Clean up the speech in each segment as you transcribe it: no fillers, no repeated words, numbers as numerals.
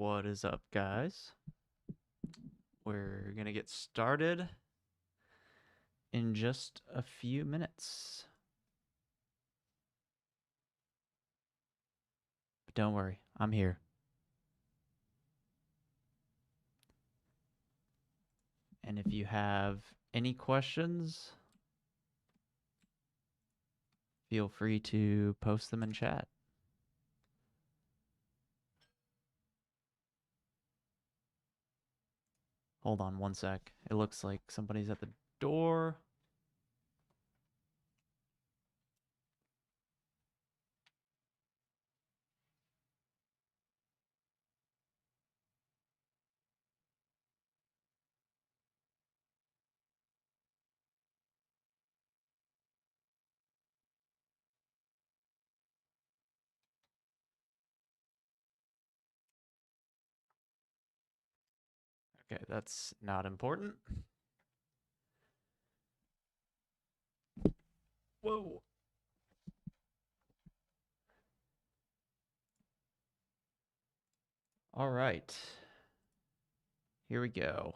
What is up, guys? We're going to get started in just a few minutes. But don't worry, I'm here. And if you have any questions, feel free to post them in chat. Hold on one sec. It looks like somebody's at the door. Okay, that's not important. Whoa. All right. Here we go.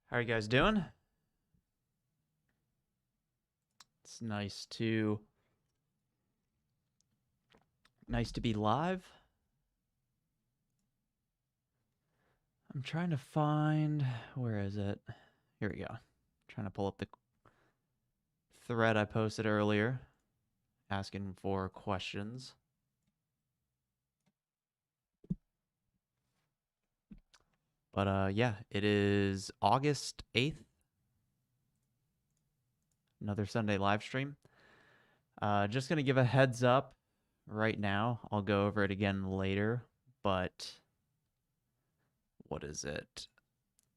How are you guys doing? It's nice to be live. I'm trying to find, where is it? Here we go. Trying to pull up the thread I posted earlier, asking for questions. But yeah, it is August 8th. Another Sunday live stream. Just going to give a heads up right now. I'll go over it again later, but what is it?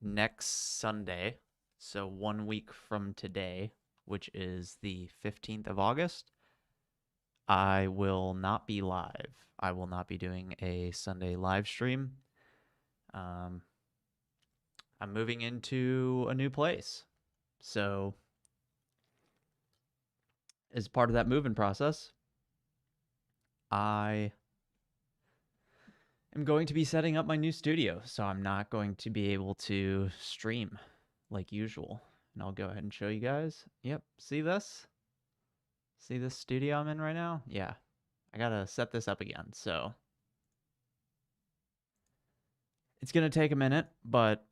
Next Sunday, so 1 week from today, which is the 15th of August, I will not be live. I will not be doing a Sunday live stream. I'm moving into a new place. So as part of that moving process, I am going to be setting up my new studio. So I'm not going to be able to stream like usual. And I'll go ahead and show you guys. Yep, see this? See this studio I'm in right now? Yeah, I gotta set this up again. So it's gonna take a minute, but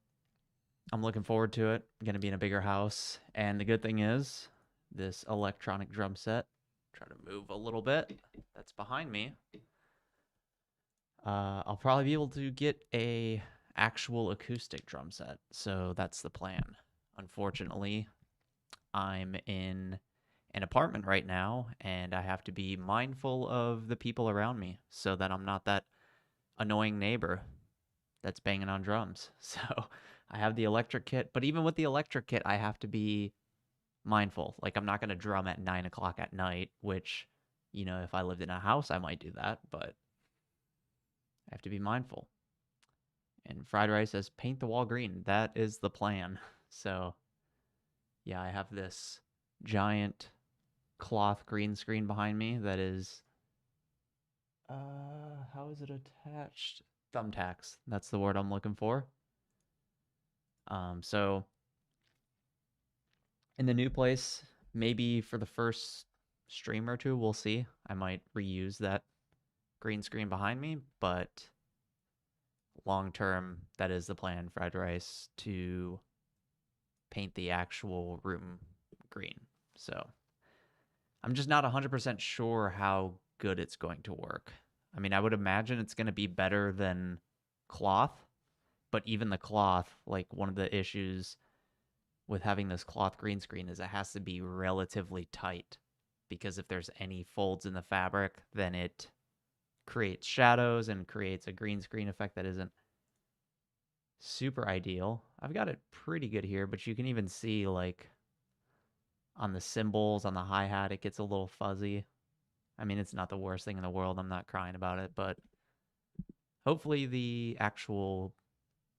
I'm looking forward to it. I'm gonna be in a bigger house. And the good thing is this electronic drum set, try to move a little bit, that's behind me. I'll probably be able to get a actual acoustic drum set. So that's the plan. Unfortunately, I'm in an apartment right now and I have to be mindful of the people around me so that I'm not that annoying neighbor that's banging on drums. So I have the electric kit, but even with the electric kit, I have to be mindful. Like, I'm not going to drum at 9 o'clock at night, which, you know, if I lived in a house, I might do that, but I have to be mindful. And Fried Rice says, paint the wall green. That is the plan. So, yeah, I have this giant cloth green screen behind me that is, how is it attached? Thumbtacks. That's the word I'm looking for. So in the new place, maybe for the first stream or two, we'll see. I might reuse that green screen behind me, but long term, that is the plan, Fried Rice, to paint the actual room green. So I'm just not 100% sure how good it's going to work. I mean, I would imagine it's going to be better than cloth, but even the cloth, like, one of the issues with having this cloth green screen is it has to be relatively tight, because if there's any folds in the fabric, then it creates shadows and creates a green screen effect that isn't super ideal. I've got it pretty good here, but you can even see, like, on the cymbals, on the hi-hat, it gets a little fuzzy. I mean, it's not the worst thing in the world. I'm not crying about it, but hopefully the actual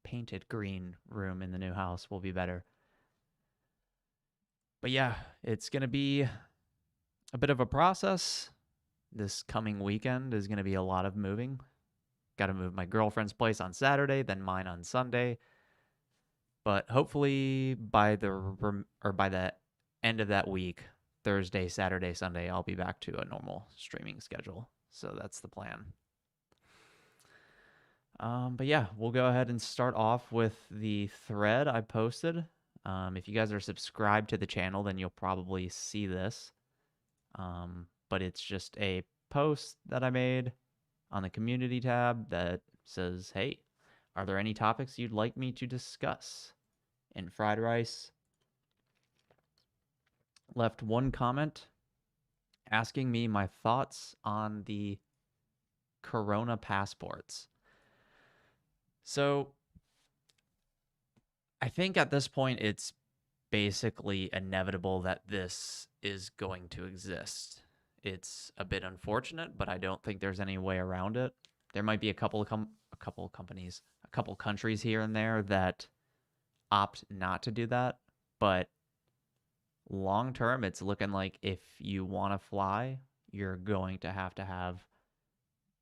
painted green room in the new house will be better. But yeah, it's going to be a bit of a process. This coming weekend is going to be a lot of moving. Got to move my girlfriend's place on Saturday, then mine on Sunday. But hopefully by the end of that week, Thursday, Saturday, Sunday, I'll be back to a normal streaming schedule. So that's the plan. But yeah, we'll go ahead and start off with the thread I posted. If you guys are subscribed to the channel, then you'll probably see this. But it's just a post that I made on the community tab that says, hey, are there any topics you'd like me to discuss? And Fried Rice left one comment asking me my thoughts on the Corona passports. So I think at this point it's basically inevitable that this is going to exist. It's a bit unfortunate, but I don't think there's any way around it. There might be a couple companies, a couple countries here and there that opt not to do that, but long term, it's looking like if you want to fly, you're going to have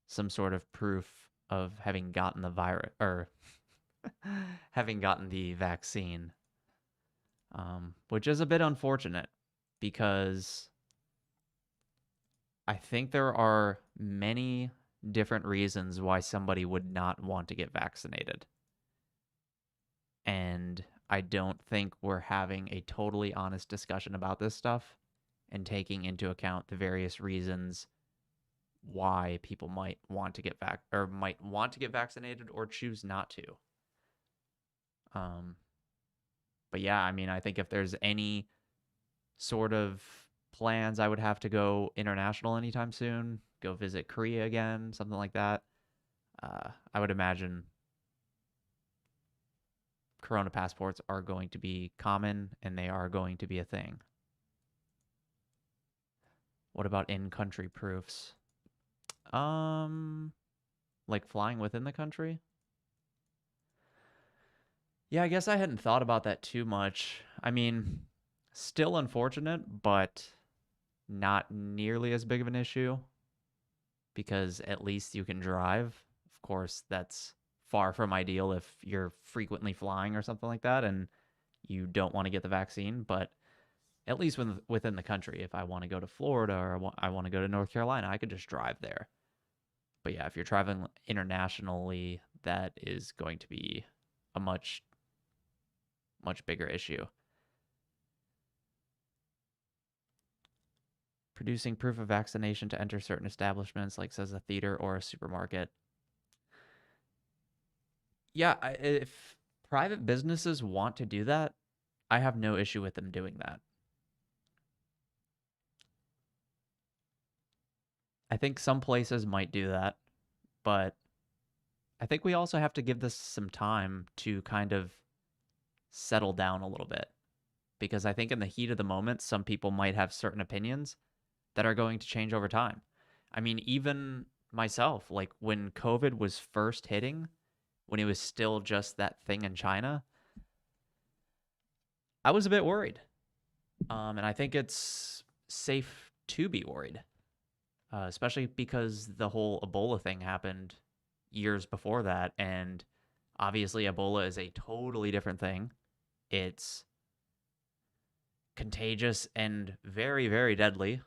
some sort of proof of having gotten the virus or having gotten the vaccine, which is a bit unfortunate because I think there are many different reasons why somebody would not want to get vaccinated. And I don't think we're having a totally honest discussion about this stuff and taking into account the various reasons why people might want to get vaccinated or choose not to. But yeah, I mean, I think if there's any sort of plans, I would have to go international anytime soon, go visit Korea again, something like that. I would imagine Corona passports are going to be common and they are going to be a thing. What about in-country proofs? Like flying within the country? Yeah, I guess I hadn't thought about that too much. I mean, still unfortunate, but not nearly as big of an issue because at least you can drive. Of course, that's far from ideal if you're frequently flying or something like that and you don't want to get the vaccine, but at least within the country, if I want to go to Florida or I want to go to North Carolina, I could just drive there. But yeah, if you're traveling internationally, that is going to be a much bigger issue. Producing proof of vaccination to enter certain establishments, like says a theater or a supermarket. Yeah, if private businesses want to do that, I have no issue with them doing that. I think some places might do that, but I think we also have to give this some time to kind of settle down a little bit because I think in the heat of the moment, some people might have certain opinions that are going to change over time. I mean, even myself, like when COVID was first hitting, when it was still just that thing in China, I was a bit worried. And I think it's safe to be worried, especially because the whole Ebola thing happened years before that. And obviously, Ebola is a totally different thing. It's contagious and very, very deadly,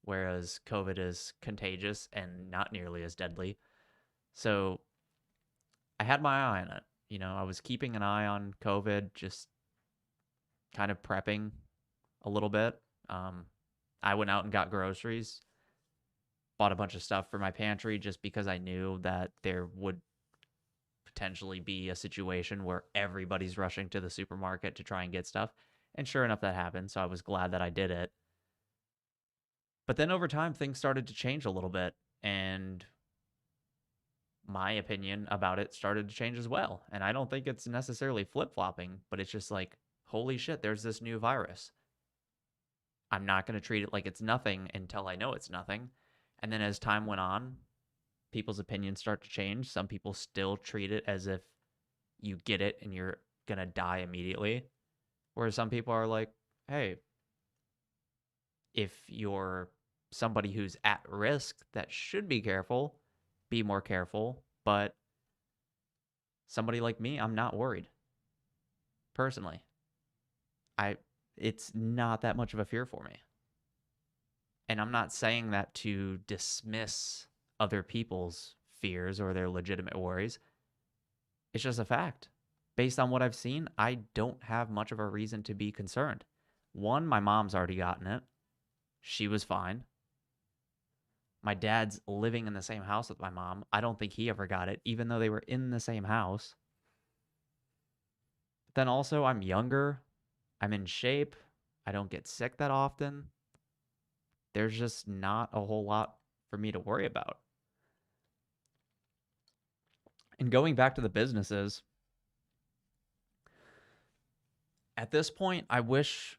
whereas COVID is contagious and not nearly as deadly. So I had my eye on it. You know, I was keeping an eye on COVID, just kind of prepping a little bit. I went out and got groceries, bought a bunch of stuff for my pantry just because I knew that there would potentially be a situation where everybody's rushing to the supermarket to try and get stuff. And sure enough, that happened. So I was glad that I did it. But then over time, things started to change a little bit. And my opinion about it started to change as well. And I don't think it's necessarily flip flopping, but it's just like, holy shit, there's this new virus. I'm not going to treat it like it's nothing until I know it's nothing. And then as time went on, people's opinions start to change. Some people still treat it as if you get it and you're going to die immediately. Whereas some people are like, hey, if you're somebody who's at risk that should be careful, be more careful. But somebody like me, I'm not worried. Personally. It's not that much of a fear for me. And I'm not saying that to dismiss other people's fears or their legitimate worries. It's just a fact. Based on what I've seen, I don't have much of a reason to be concerned. One, my mom's already gotten it. She was fine. My dad's living in the same house with my mom. I don't think he ever got it, even though they were in the same house. But then also, I'm younger. I'm in shape. I don't get sick that often. There's just not a whole lot for me to worry about. And going back to the businesses, at this point, I wish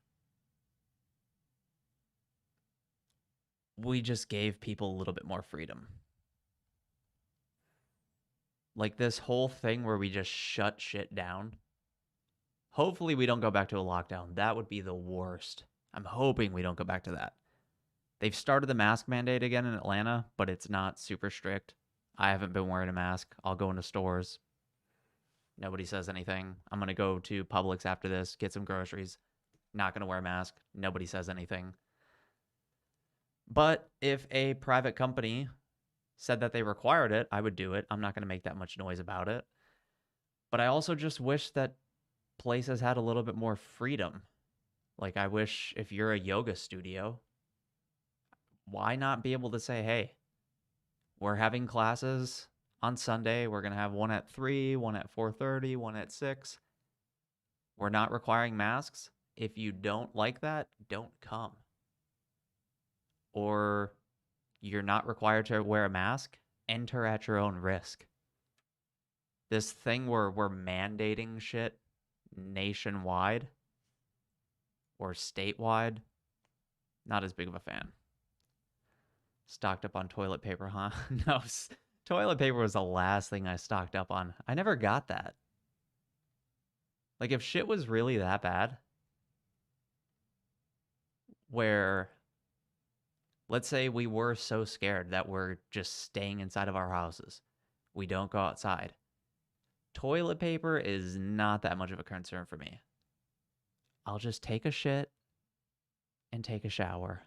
we just gave people a little bit more freedom. Like this whole thing where we just shut shit down. Hopefully, we don't go back to a lockdown. That would be the worst. I'm hoping we don't go back to that. They've started the mask mandate again in Atlanta, but it's not super strict. I haven't been wearing a mask. I'll go into stores. Nobody says anything. I'm going to go to Publix after this, get some groceries. Not going to wear a mask. Nobody says anything. But if a private company said that they required it, I would do it. I'm not going to make that much noise about it. But I also just wish that places had a little bit more freedom. Like, I wish if you're a yoga studio, why not be able to say, hey, we're having classes on Sunday. We're going to have one at 3, one at 4:30, one at 6. We're not requiring masks. If you don't like that, don't come. Or you're not required to wear a mask. Enter at your own risk. This thing where we're mandating shit nationwide or statewide, not as big of a fan. Stocked up on toilet paper, huh? No, toilet paper was the last thing I stocked up on. I never got that. Like, if shit was really that bad, where, let's say we were so scared that we're just staying inside of our houses, we don't go outside. Toilet paper is not that much of a concern for me. I'll just take a shit and take a shower.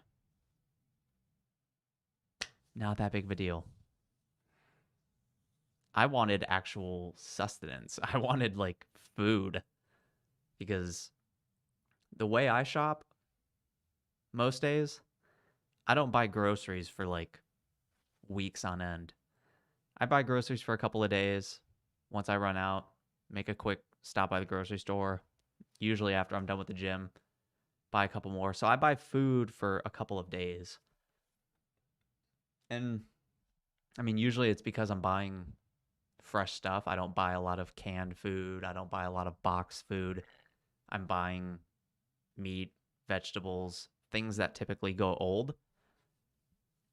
Not that big of a deal. I wanted actual sustenance. I wanted like food because the way I shop most days, I don't buy groceries for like weeks on end. I buy groceries for a couple of days. Once I run out, make a quick stop by the grocery store, usually after I'm done with the gym, buy a couple more. So I buy food for a couple of days. And I mean, usually it's because I'm buying fresh stuff. I don't buy a lot of canned food. I don't buy a lot of boxed food. I'm buying meat, vegetables, things that typically go old.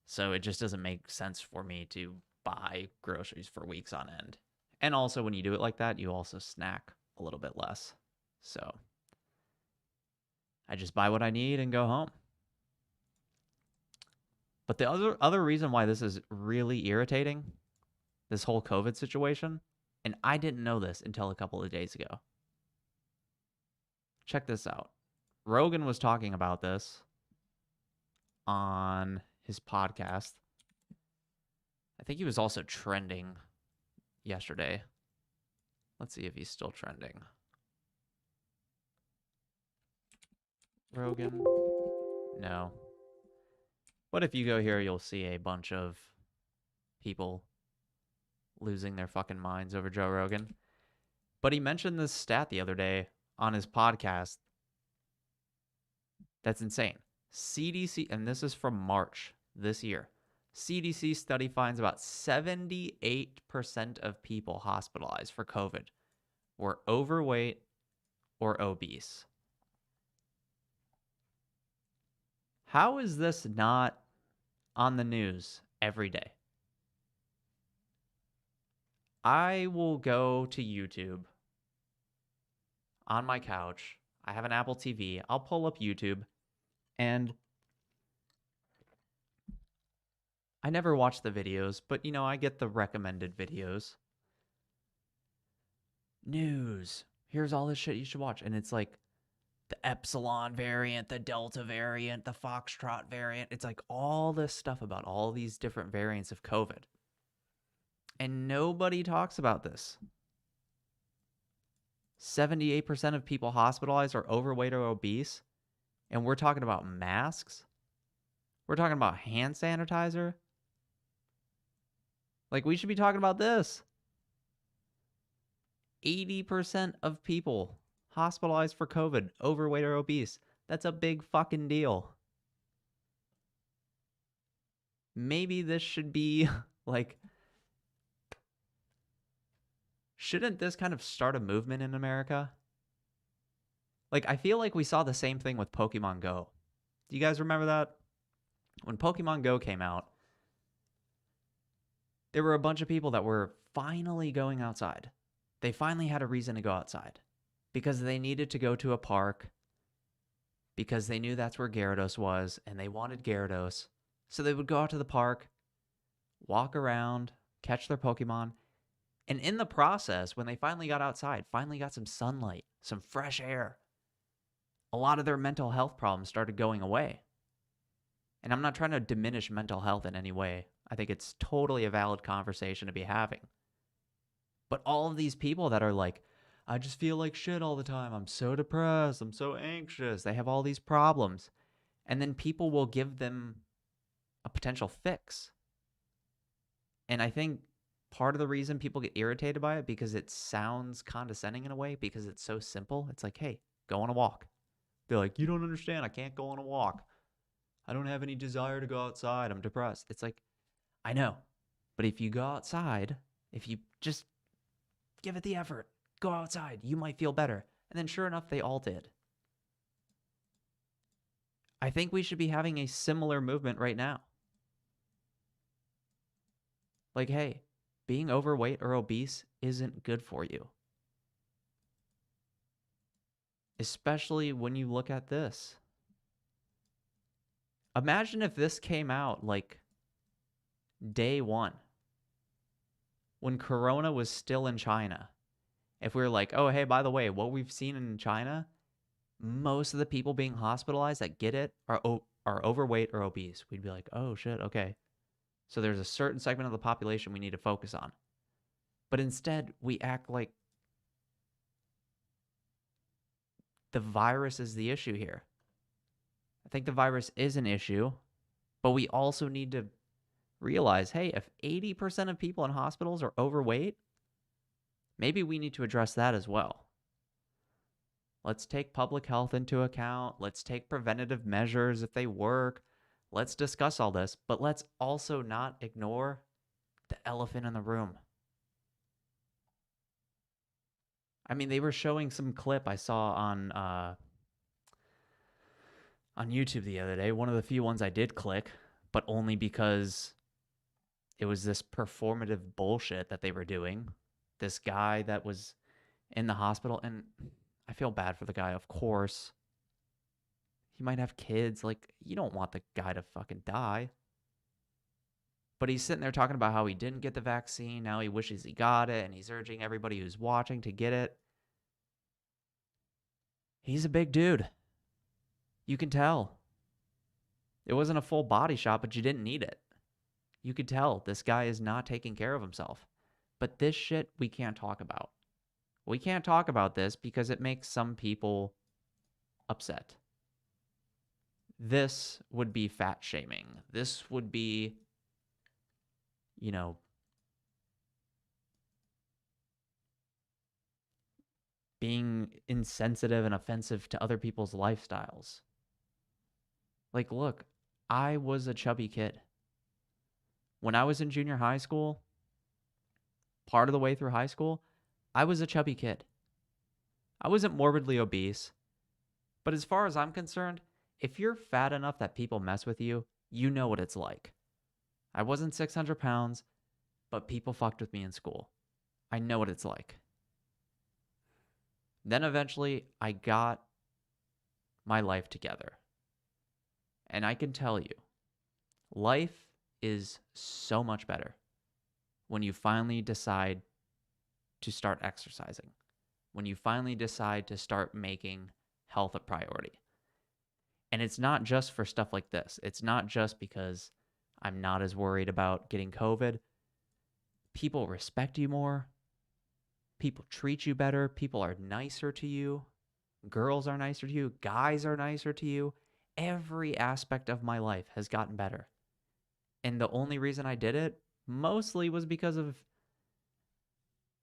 So it just doesn't make sense for me to buy groceries for weeks on end. And also, when you do it like that, you also snack a little bit less. So I just buy what I need and go home. But the other reason why this is really irritating, this whole COVID situation, and I didn't know this until a couple of days ago. Check this out. Rogan was talking about this on his podcast. I think he was also trending yesterday. Let's see if he's still trending. Rogan? No. But if you go here, you'll see a bunch of people losing their fucking minds over Joe Rogan. But he mentioned this stat the other day on his podcast. That's insane. CDC, and this is from March this year. CDC study finds about 78% of people hospitalized for COVID were overweight or obese. How is this not on the news every day? I will go to YouTube on my couch. I have an Apple TV. I'll pull up YouTube and I never watch the videos, but I get the recommended videos. News. Here's all this shit you should watch. And it's like the Epsilon variant, the Delta variant, the Foxtrot variant. It's like all this stuff about all these different variants of COVID. And nobody talks about this. 78% of people hospitalized are overweight or obese. And we're talking about masks. We're talking about hand sanitizer. Like, we should be talking about this. 80% of people hospitalized for COVID, overweight or obese. That's a big fucking deal. Maybe this should be like, shouldn't this kind of start a movement in America? Like, I feel like we saw the same thing with Pokemon Go. Do you guys remember that? When Pokemon Go came out, there were a bunch of people that were finally going outside. They finally had a reason to go outside because they needed to go to a park because they knew that's where Gyarados was and they wanted Gyarados. So they would go out to the park, walk around, catch their Pokemon. And in the process, when they finally got outside, finally got some sunlight, some fresh air, a lot of their mental health problems started going away. And I'm not trying to diminish mental health in any way. I think it's totally a valid conversation to be having. But all of these people that are like, I just feel like shit all the time. I'm so depressed. I'm so anxious. They have all these problems. And then people will give them a potential fix. And I think part of the reason people get irritated by it because it sounds condescending in a way because it's so simple. It's like, hey, go on a walk. They're like, you don't understand. I can't go on a walk. I don't have any desire to go outside. I'm depressed. It's like, I know. But if you go outside, if you just give it the effort, go outside, you might feel better. And then sure enough, they all did. I think we should be having a similar movement right now. Like, hey, being overweight or obese isn't good for you. Especially when you look at this. Imagine if this came out like day one, when Corona was still in China. If we were like, oh, hey, by the way, what we've seen in China, most of the people being hospitalized that get it are overweight or obese. We'd be like, oh, shit, okay. So there's a certain segment of the population we need to focus on. But instead, we act like the virus is the issue here. I think the virus is an issue, but we also need to realize, hey, if 80% of people in hospitals are overweight, maybe we need to address that as well. Let's take public health into account. Let's take preventative measures if they work. Let's discuss all this, but let's also not ignore the elephant in the room. I mean, they were showing some clip I saw on YouTube the other day. One of the few ones I did click, but only because it was this performative bullshit that they were doing. This guy that was in the hospital, and I feel bad for the guy, of course. He might have kids. Like, you don't want the guy to fucking die. But he's sitting there talking about how he didn't get the vaccine. Now he wishes he got it, and he's urging everybody who's watching to get it. He's a big dude. You can tell. It wasn't a full body shot, but you didn't need it. You could tell this guy is not taking care of himself. But this shit we can't talk about. We can't talk about this because it makes some people upset. This would be fat shaming. This would be, being insensitive and offensive to other people's lifestyles. Like, look, I was a chubby kid. When I was in junior high school, part of the way through high school, I was a chubby kid. I wasn't morbidly obese. But as far as I'm concerned, if you're fat enough that people mess with you, you know what it's like. I wasn't 600 pounds, but people fucked with me in school. I know what it's like. Then eventually, I got my life together. And I can tell you, life is so much better when you finally decide to start exercising, when you finally decide to start making health a priority. And it's not just for stuff like this. It's not just because I'm not as worried about getting COVID. People respect you more. People treat you better. People are nicer to you. Girls are nicer to you. Guys are nicer to you. Every aspect of my life has gotten better. And the only reason I did it mostly was because of,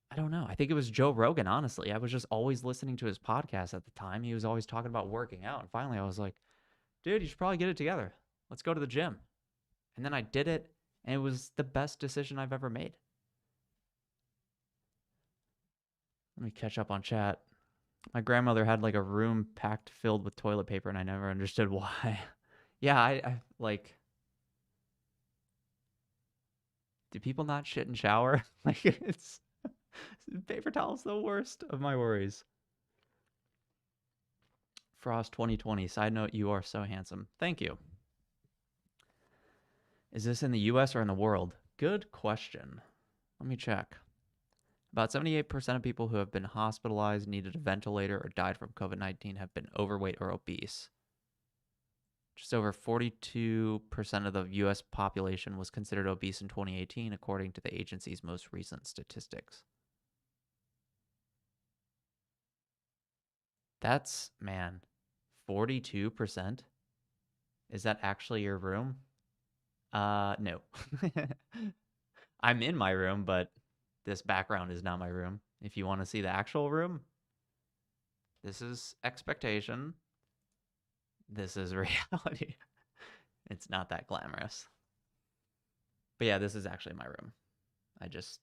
I don't know. I think it was Joe Rogan, honestly. I was just always listening to his podcast at the time. He was always talking about working out. And finally, I was like, dude, you should probably get it together. Let's go to the gym. And then I did it, and it was the best decision I've ever made. Let me catch up on chat. My grandmother had like a room packed filled with toilet paper, and I never understood why. Yeah, I like. Do people not shit and shower? Like it's paper towel's the worst of my worries. Frost 2020. Side note: you are so handsome. Thank you. Is this in the U.S. or in the world? Good question. Let me check. About 78% of people who have been hospitalized, needed a ventilator, or died from COVID-19 have been overweight or obese. Just over 42% of the U.S. population was considered obese in 2018, according to the agency's most recent statistics. That's, man, 42%? Is that actually your room? No. I'm in my room, but this background is not my room. If you want to see the actual room, this is expectation. This is reality. It's not that glamorous. But yeah, this is actually my room. I just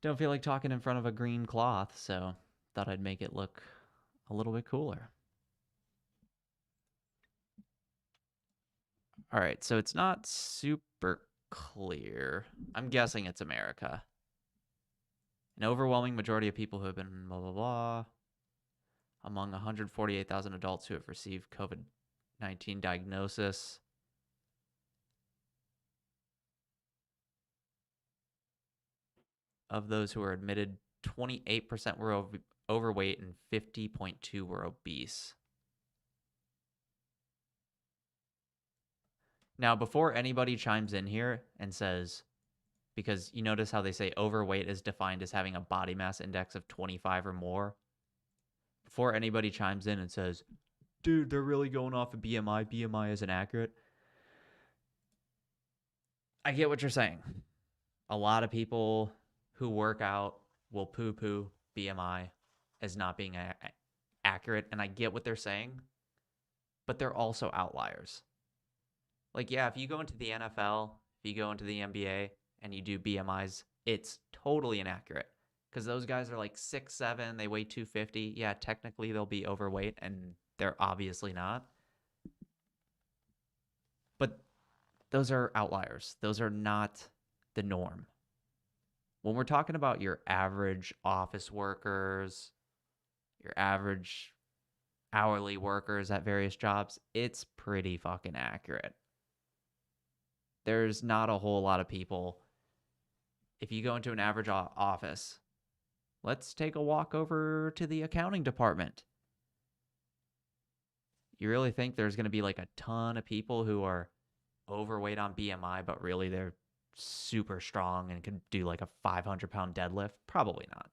don't feel like talking in front of a green cloth, so thought I'd make it look a little bit cooler. All right, so it's not super clear. I'm guessing it's America. An overwhelming majority of people who have been blah, blah, blah. Among 148,000 adults who have received COVID-19 diagnosis, of those who were admitted, 28% were overweight and 50.2% were obese. Now, before anybody chimes in here and says, because you notice how they say overweight is defined as having a body mass index of 25 or more, before anybody chimes in and says, dude, they're really going off of BMI, BMI isn't accurate, I get what you're saying. A lot of people who work out will poo-poo BMI as not being accurate, and I get what they're saying, but they're also outliers. Like, yeah, if you go into the NFL, if you go into the NBA and you do BMIs, it's totally inaccurate because those guys are like 6'7", they weigh 250. Yeah, technically they'll be overweight, and they're obviously not. But those are outliers. Those are not the norm. When we're talking about your average office workers, your average hourly workers at various jobs, it's pretty fucking accurate. There's not a whole lot of people. If you go into an average office, let's take a walk over to the accounting department. You really think there's going to be like a ton of people who are overweight on BMI, but really they're super strong and could do like a 500-pound deadlift? Probably not.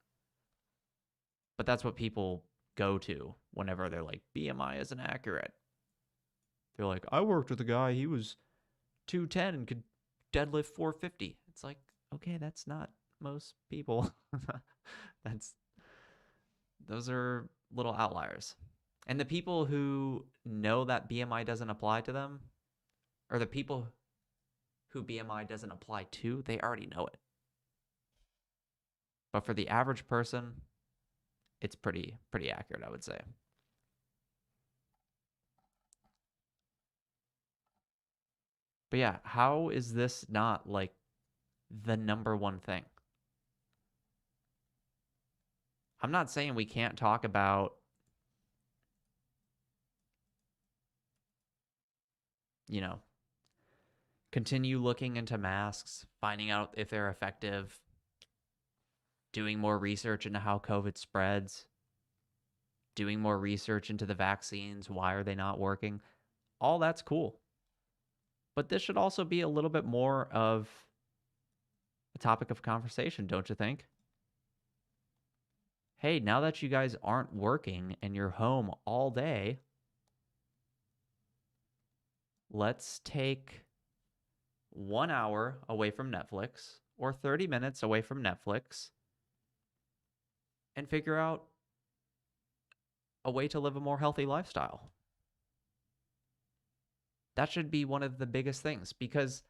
But that's what people go to whenever they're like, BMI isn't accurate. They're like, I worked with a guy, he was 210 and could deadlift 450. It's like, okay, that's not most people. Those are little outliers. And the people who know that BMI doesn't apply to them, or the people who BMI doesn't apply to, they already know it. But for the average person, it's pretty accurate, I would say. But yeah, how is this not like the number one thing? I'm not saying we can't talk about, you know, Continue looking into masks, finding out if they're effective, doing more research into how COVID spreads, doing more research into the vaccines. Why are they not working? All that's cool. But this should also be a little bit more of a topic of conversation, don't you think? Hey, now that you guys aren't working and you're home all day, let's take 1 hour away from Netflix or 30 minutes away from Netflix and figure out a way to live a more healthy lifestyle. That should be one of the biggest things, because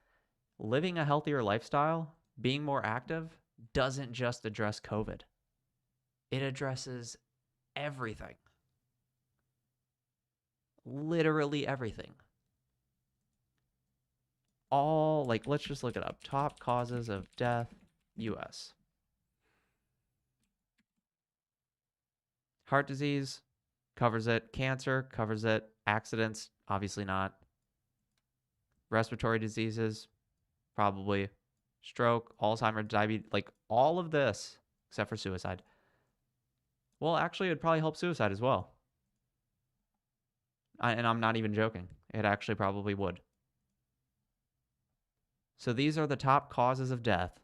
living a healthier lifestyle, being more active, doesn't just address COVID. It addresses everything. Literally everything. All, like, let's just look it up. Top causes of death, US. Heart disease covers it. Cancer covers it. Accidents, obviously not. Respiratory diseases, probably. Stroke, Alzheimer's, diabetes, like all of this, except for suicide. Well, actually, it'd probably help suicide as well. And I'm not even joking. It actually probably would. So these are the top causes of death.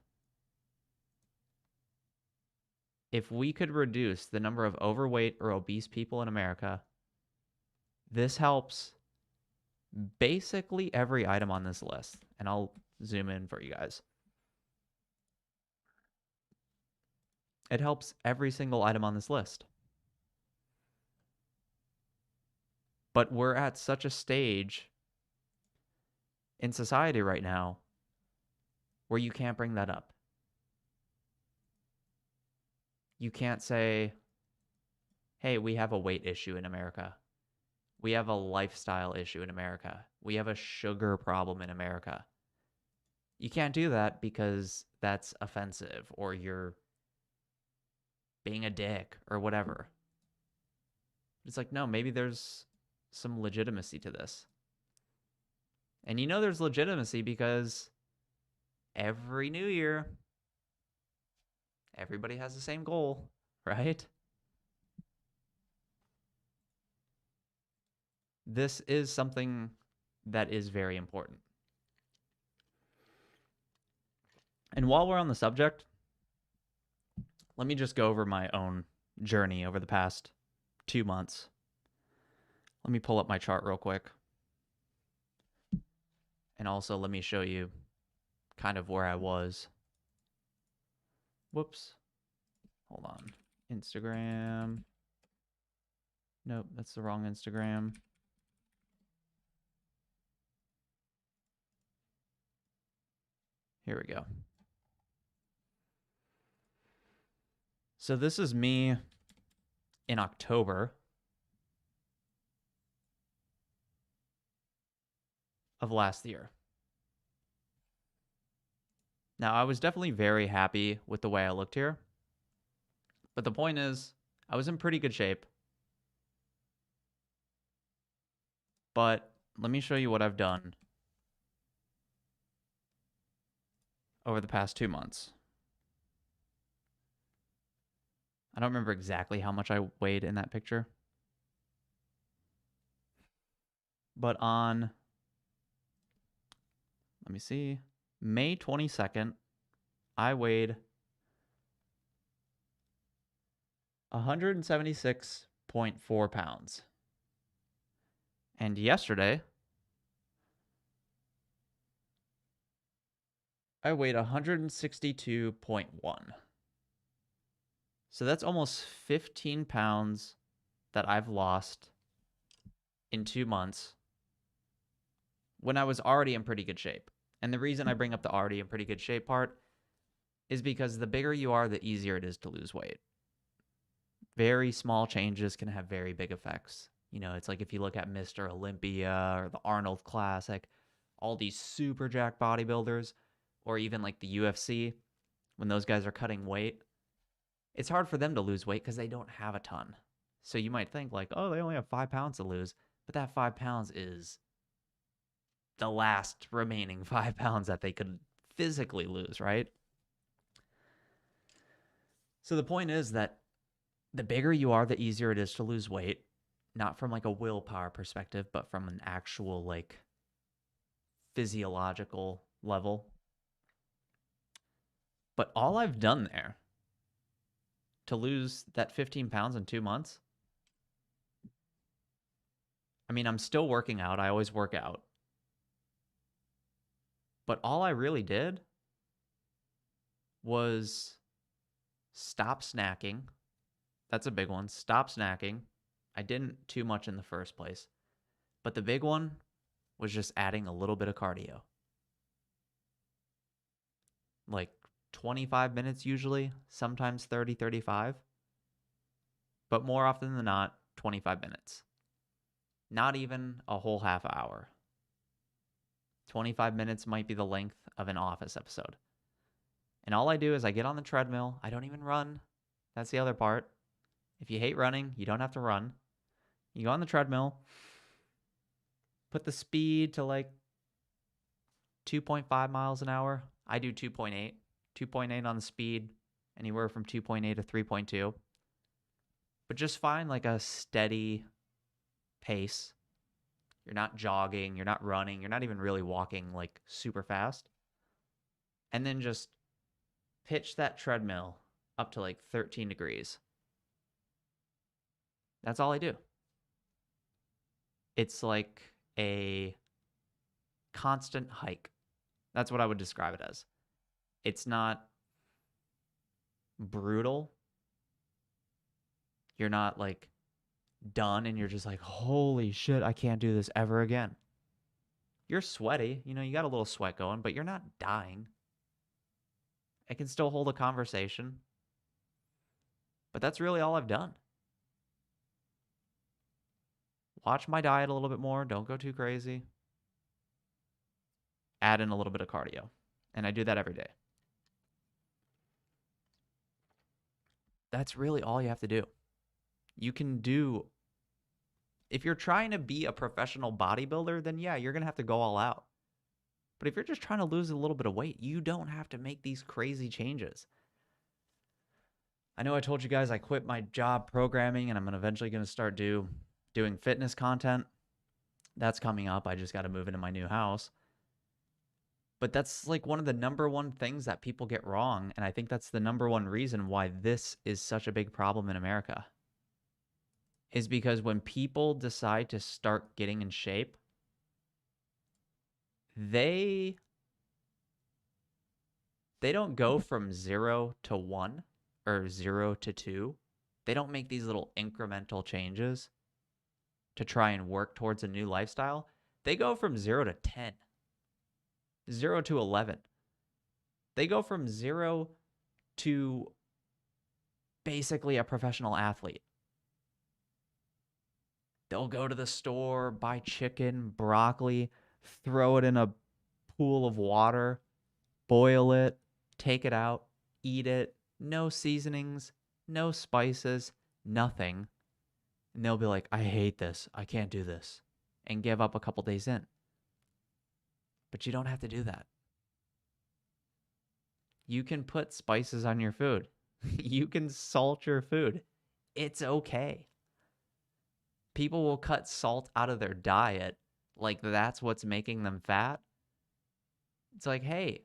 If we could reduce the number of overweight or obese people in America, this helps basically every item on this list. And I'll zoom in for you guys. It helps every single item on this list. But we're at such a stage in society right now where you can't bring that up. You can't say, hey, we have a weight issue in America. We have a lifestyle issue in America. We have a sugar problem in America. You can't do that because that's offensive or you're being a dick or whatever. It's like, no, maybe there's some legitimacy to this. And you know there's legitimacy because every new year, everybody has the same goal, right? This is something that is very important. And while we're on the subject, let me just go over my own journey over the past 2 months. Let me pull up my chart real quick. And also let me show you kind of where I was. Whoops. Hold on. Instagram. Nope, that's the wrong Instagram. Here we go. So this is me in October of last year. Now, I was definitely very happy with the way I looked here. But the point is, I was in pretty good shape. But let me show you what I've done over the past 2 months. I don't remember exactly how much I weighed in that picture. But on, let me see, May 22nd, I weighed 176.4 pounds. And yesterday, I weighed 162.1. So that's almost 15 pounds that I've lost in 2 months when I was already in pretty good shape. And the reason I bring up the already in pretty good shape part is because the bigger you are, the easier it is to lose weight. Very small changes can have very big effects. You know, it's like if you look at Mr. Olympia or the Arnold Classic, all these super jacked bodybuilders, or even like the UFC, when those guys are cutting weight, it's hard for them to lose weight because they don't have a ton. So you might think like, oh, they only have 5 pounds to lose, but that 5 pounds is the last remaining 5 pounds that they could physically lose, right? So the point is that the bigger you are, the easier it is to lose weight, not from like a willpower perspective, but from an actual like physiological level. But all I've done there to lose that 15 pounds in 2 months, I mean, I'm still working out. I always work out. But all I really did was stop snacking. That's a big one. Stop snacking. I didn't too much in the first place. But the big one was just adding a little bit of cardio. Like 25 minutes usually, sometimes 30, 35. But more often than not, 25 minutes. Not even a whole half hour. 25 minutes might be the length of an Office episode. And all I do is I get on the treadmill. I don't even run. That's the other part. If you hate running, you don't have to run. You go on the treadmill, put the speed to like 2.5 miles an hour. I do 2.8. 2.8 on the speed, anywhere from 2.8 to 3.2. But just find like a steady pace. You're not jogging, you're not running, you're not even really walking like super fast. And then just pitch that treadmill up to like 13 degrees. That's all I do. It's like a constant hike. That's what I would describe it as. It's not brutal. You're not like done and you're just like, holy shit, I can't do this ever again. You're sweaty, you know, you got a little sweat going, but you're not dying. I can still hold a conversation. But that's really all I've done. Watch my diet a little bit more. Don't go too crazy. Add in a little bit of cardio. And I do that every day. That's really all you have to do. You can do, if you're trying to be a professional bodybuilder, then yeah, you're going to have to go all out. But if you're just trying to lose a little bit of weight, you don't have to make these crazy changes. I know I told you guys I quit my job programming and I'm eventually going to start doing fitness content. That's coming up. I just got to move into my new house. But that's like one of the number one things that people get wrong. And I think that's the number one reason why this is such a big problem in America. Is because when people decide to start getting in shape, they don't go from 0 to 1 or 0 to 2. They don't make these little incremental changes to try and work towards a new lifestyle. They go from 0 to 10, 0 to 11. They go from 0 to basically a professional athlete. They'll go to the store, buy chicken, broccoli, throw it in a pool of water, boil it, take it out, eat it, no seasonings, no spices, nothing. And they'll be like, I hate this. I can't do this. And give up a couple days in. But you don't have to do that. You can put spices on your food. You can salt your food. It's okay. People will cut salt out of their diet like that's what's making them fat. It's like, hey,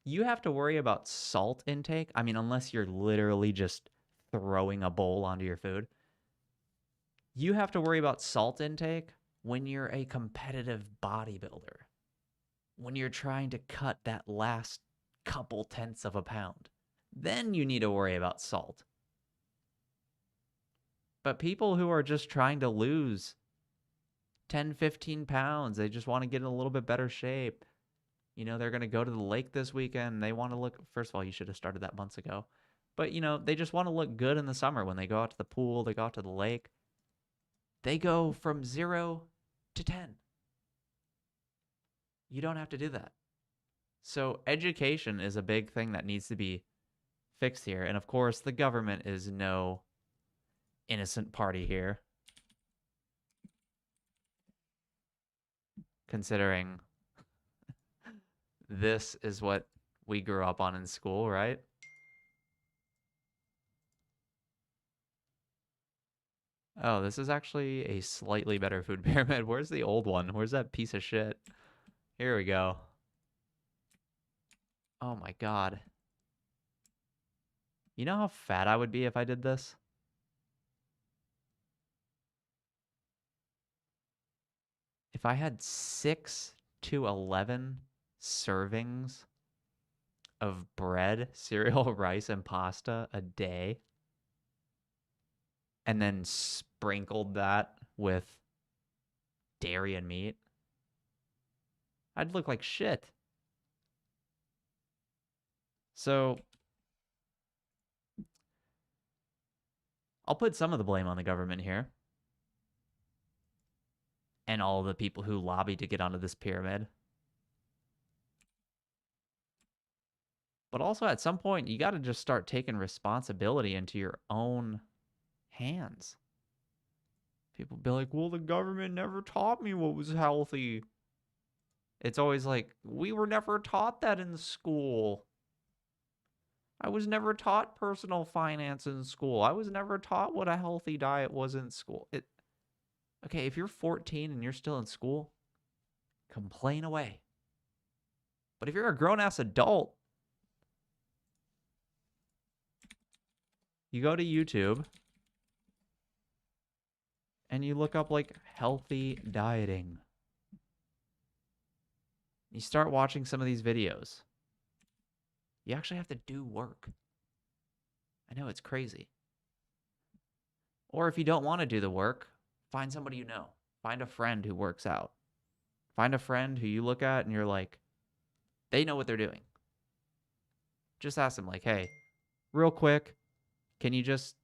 you have to worry about salt intake. I mean, unless you're literally just throwing a bowl onto your food. You have to worry about salt intake when you're a competitive bodybuilder. When you're trying to cut that last couple tenths of a pound. Then you need to worry about salt. But people who are just trying to lose 10, 15 pounds, they just want to get in a little bit better shape. You know, they're going to go to the lake this weekend. They want to look, first of all, you should have started that months ago. But, you know, they just want to look good in the summer when they go out to the pool, they go out to the lake. They go from 0 to 10. You don't have to do that. So education is a big thing that needs to be fixed here. And of course, the government is no innocent party here. Considering This is what we grew up on in school, right? Oh, this is actually a slightly better food pyramid. Where's the old one? Where's that piece of shit? Here we go. Oh my God. You know how fat I would be if I did this? If I had 6 to 11 servings of bread, cereal, rice, and pasta a day, and then sprinkled that with dairy and meat, I'd look like shit. So I'll put some of the blame on the government here and all the people who lobbied to get onto this pyramid. But also, at some point, you got to just start taking responsibility into your own hands. People be like, well, the government never taught me what was healthy. It's always like, we were never taught that in school. I was never taught personal finance in school. I was never taught what a healthy diet was in school. Okay, if you're 14 and you're still in school, complain away. But if you're a grown ass adult, you go to YouTube and you look up like healthy dieting. You start watching some of these videos. You actually have to do work. I know it's crazy. Or if you don't want to do the work, find somebody you know. Find a friend who works out. Find a friend who you look at and you're like, they know what they're doing. Just ask them, like, hey, real quick, can you just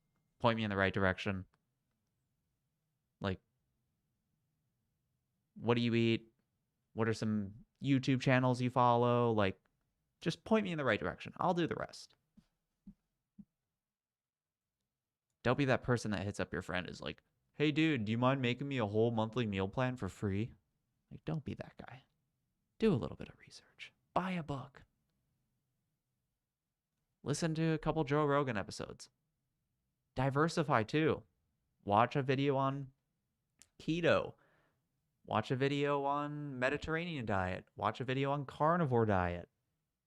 point me in the right direction? Like, what do you eat? What are some YouTube channels you follow? Like, just point me in the right direction. I'll do the rest. Don't be that person that hits up your friend is like, hey, dude, do you mind making me a whole monthly meal plan for free? Like, don't be that guy. Do a little bit of research. Buy a book. Listen to a couple Joe Rogan episodes. Diversify too. Watch a video on keto. Watch a video on Mediterranean diet. Watch a video on carnivore diet.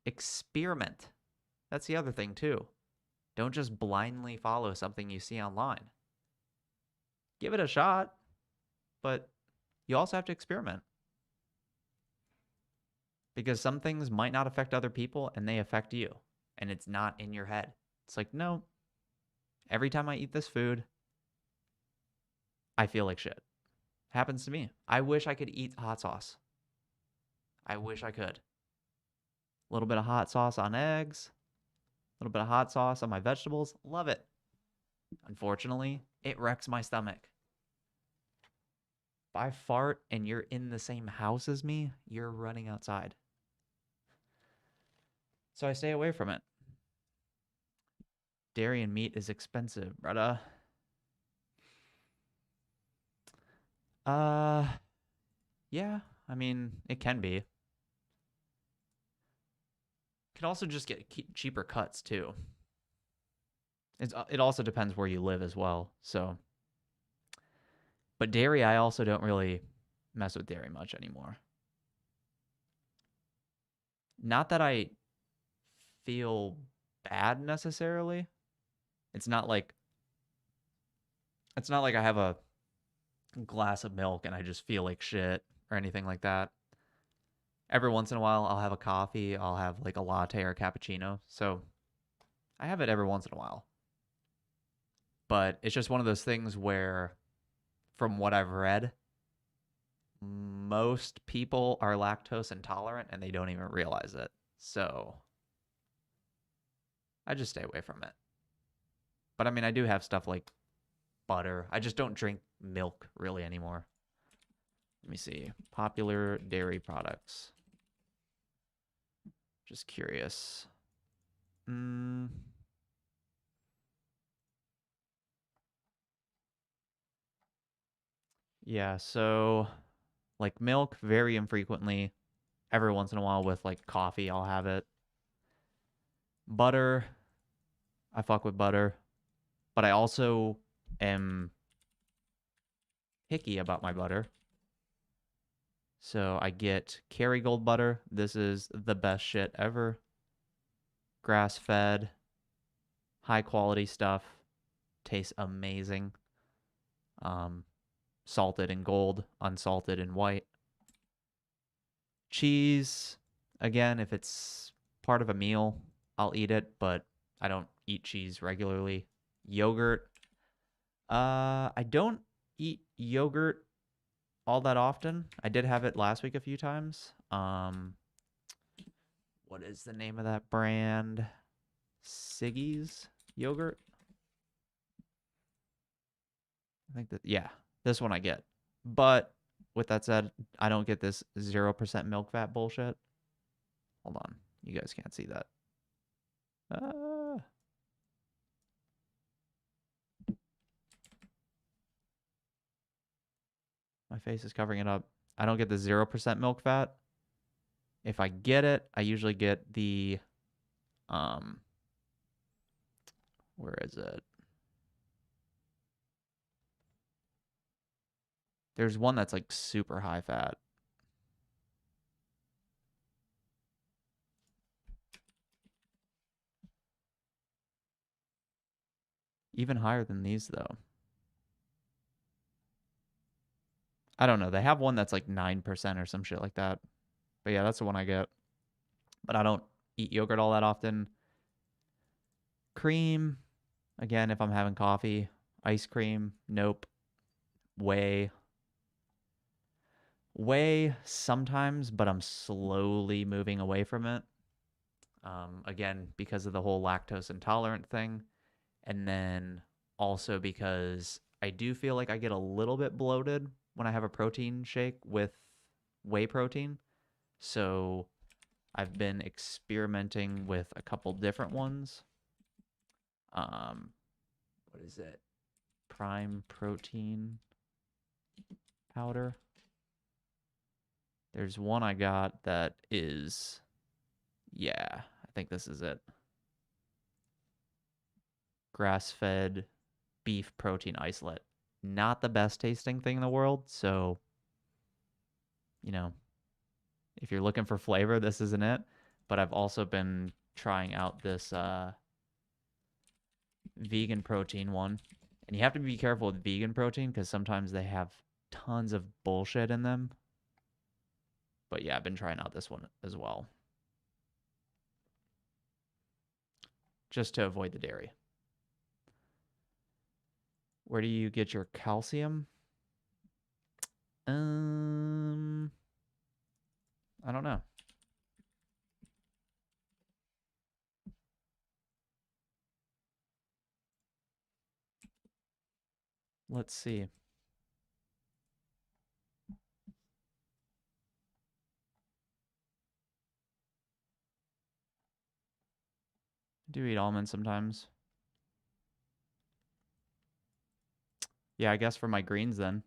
Experiment. That's the other thing too. Don't just blindly follow something you see online. Give it a shot, but you also have to experiment. Because some things might not affect other people and they affect you. And it's not in your head. It's like, no, every time I eat this food, I feel like shit. Happens to me. I wish I could eat hot sauce. I wish I could. A little bit of hot sauce on eggs, a little bit of hot sauce on my vegetables. Love it. Unfortunately, it wrecks my stomach. If I fart and you're in the same house as me, you're running outside. So I stay away from it. Dairy and meat is expensive, brother. Yeah, I mean, it can be. Can also just get cheaper cuts too. It also depends where you live as well. So, but dairy, I also don't really mess with dairy much anymore. Not that I feel bad necessarily. It's not like I have a glass of milk and I just feel like shit or anything like that. Every once in a while, I'll have a coffee. I'll have like a latte or a cappuccino. So I have it every once in a while. But it's just one of those things where, from what I've read, most people are lactose intolerant and they don't even realize it. So I just stay away from it. But I mean, I do have stuff like butter. I just don't drink milk really anymore. Let me see. Popular dairy products. Just curious. Yeah, so like milk very infrequently. Every once in a while with like coffee, I'll have it. Butter, I fuck with butter, but I also am picky about my butter. So I get Kerrygold butter. This is the best shit ever. Grass fed, high quality stuff. Tastes amazing. Um, Salted in gold, unsalted in white. Cheese, again, if it's part of a meal, I'll eat it, but I don't eat cheese regularly. Yogurt, I don't eat yogurt all that often. I did have it last week a few times. What is the name of that brand? Siggy's yogurt. I think that, yeah, this one I get. But with that said, I don't get this 0% milk fat bullshit. Hold on. You guys can't see that. Uh, my face is covering it up. I don't get the 0% milk fat. If I get it, I usually get the, um, where is it? There's one that's like super high fat. Even higher than these, though. I don't know. They have one that's like 9% or some shit like that. But yeah, that's the one I get. But I don't eat yogurt all that often. Cream, again, if I'm having coffee. Ice cream, nope. Whey. Whey sometimes, but I'm slowly moving away from it. Again, because of the whole lactose intolerant thing. And then also because I do feel like I get a little bit bloated when I have a protein shake with whey protein. So I've been experimenting with a couple different ones. What is it? Prime protein powder. There's one I got that is, yeah, I think this is it. Grass-fed beef protein isolate. Not the best tasting thing in the world, so, you know, if you're looking for flavor, this isn't it. But I've also been trying out this vegan protein one. And you have to be careful with vegan protein because sometimes they have tons of bullshit in them. But yeah, I've been trying out this one as well. Just to avoid the dairy. Where do you get your calcium? I don't know. Let's see. I do eat almonds sometimes. Yeah, I guess for my greens then.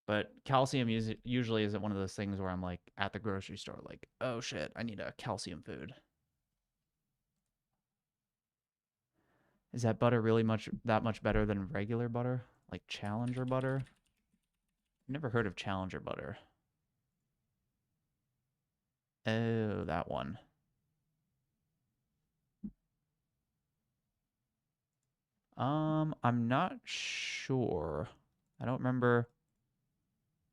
But calcium usually isn't one of those things where I'm like at the grocery store, like, oh shit, I need a calcium food. Is that butter really that much better than regular butter? Like Challenger butter? Never heard of Challenger butter. Oh, that one. I'm not sure. I don't remember.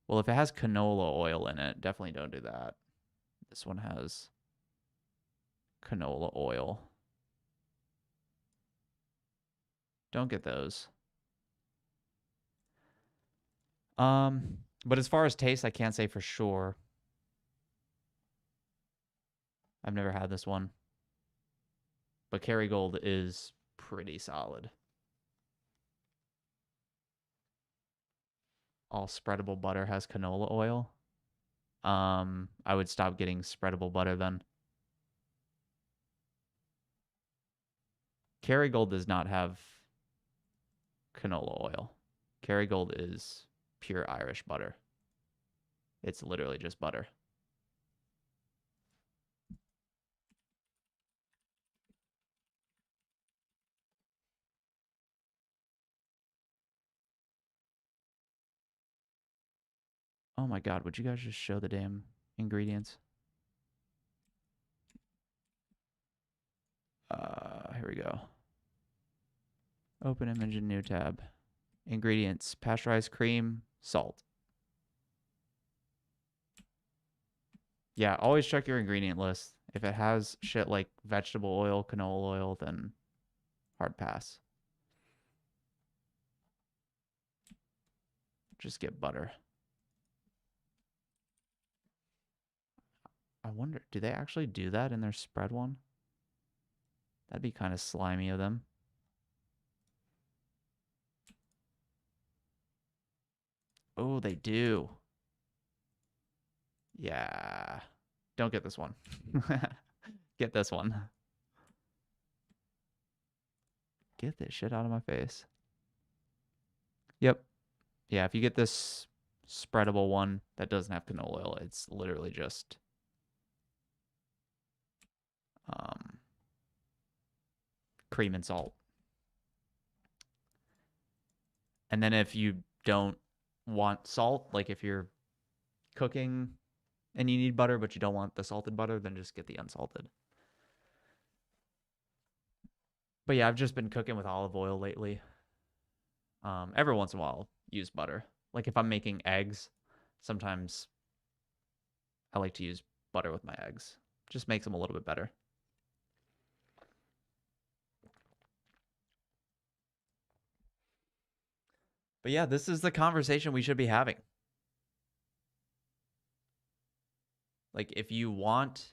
Well, if it has canola oil in it, definitely don't do that. This one has canola oil. Don't get those. But as far as taste, I can't say for sure. I've never had this one. But Kerrygold is pretty solid. All spreadable butter has canola oil. I would stop getting spreadable butter then. Kerrygold does not have canola oil. Kerrygold is pure Irish butter. It's literally just butter. Oh my god, would you guys just show the damn ingredients? Here we go. Open image in new tab. Ingredients: pasteurized cream, salt. Yeah, always check your ingredient list. If it has shit like vegetable oil, canola oil, then hard pass. Just get butter. I wonder, do they actually do that in their spread one? That'd be kind of slimy of them. Oh, they do. Yeah. Don't get this one. Get this one. Get this shit out of my face. Yep. Yeah, if you get this spreadable one that doesn't have canola oil, it's literally just cream and salt. And then if you don't want salt, like if you're cooking and you need butter, but you don't want the salted butter, then just get the unsalted. But yeah, I've just been cooking with olive oil lately. Every once in a while, I'll use butter. Like if I'm making eggs, sometimes I like to use butter with my eggs. Just makes them a little bit better. But yeah, this is the conversation we should be having. Like if you want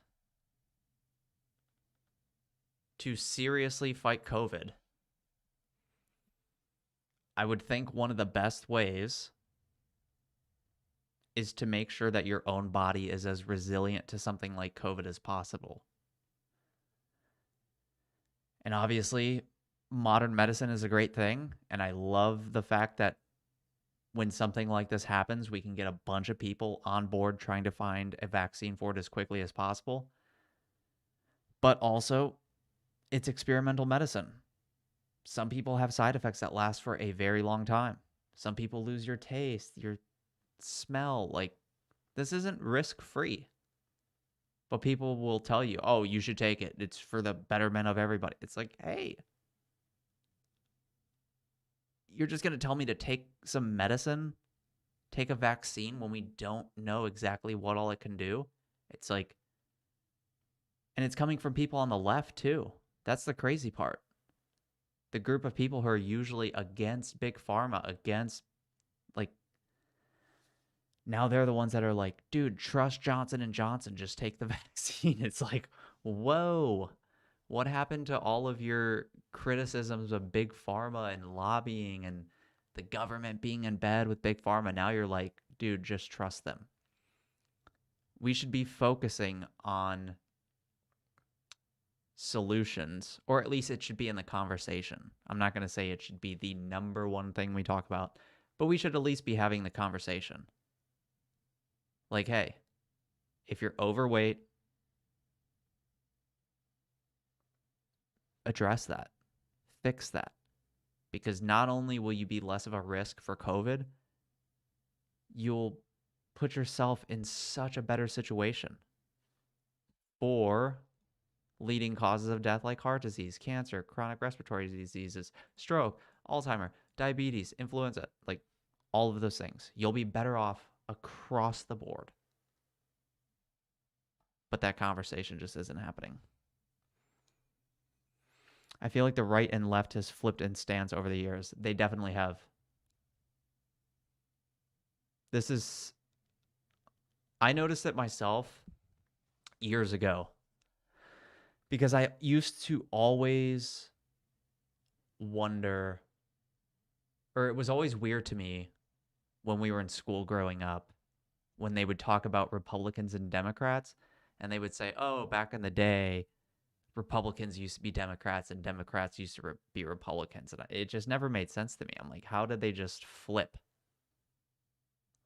to seriously fight COVID, I would think one of the best ways is to make sure that your own body is as resilient to something like COVID as possible. And obviously, modern medicine is a great thing. And I love the fact that when something like this happens, we can get a bunch of people on board trying to find a vaccine for it as quickly as possible. But also, it's experimental medicine. Some people have side effects that last for a very long time. Some people lose your taste, your smell. Like, this isn't risk free. But people will tell you, oh, you should take it. It's for the betterment of everybody. It's like, hey, you're just going to tell me to take some medicine, take a vaccine when we don't know exactly what all it can do? It's like, and it's coming from people on the left too. That's the crazy part. The group of people who are usually against big pharma, against like, now they're the ones that are like, dude, trust Johnson and Johnson, just take the vaccine. It's like, whoa, what happened to all of your criticisms of big pharma and lobbying and the government being in bed with big pharma? Now you're like, dude, just trust them. We should be focusing on solutions, or at least it should be in the conversation. I'm not going to say it should be the number one thing we talk about, but we should at least be having the conversation. Like, hey, if you're overweight, address that, fix that. Because not only will you be less of a risk for COVID, you'll put yourself in such a better situation for leading causes of death like heart disease, cancer, chronic respiratory diseases, stroke, Alzheimer, diabetes, influenza, like all of those things. You'll be better off across the board. But that conversation just isn't happening. I feel like the right and left has flipped in stance over the years. They definitely have. I noticed it myself years ago because I used to always wonder, or it was always weird to me when we were in school growing up, when they would talk about Republicans and Democrats, and they would say, oh, back in the day, Republicans used to be Democrats and Democrats used to be Republicans. And it just never made sense to me. I'm like, how did they just flip?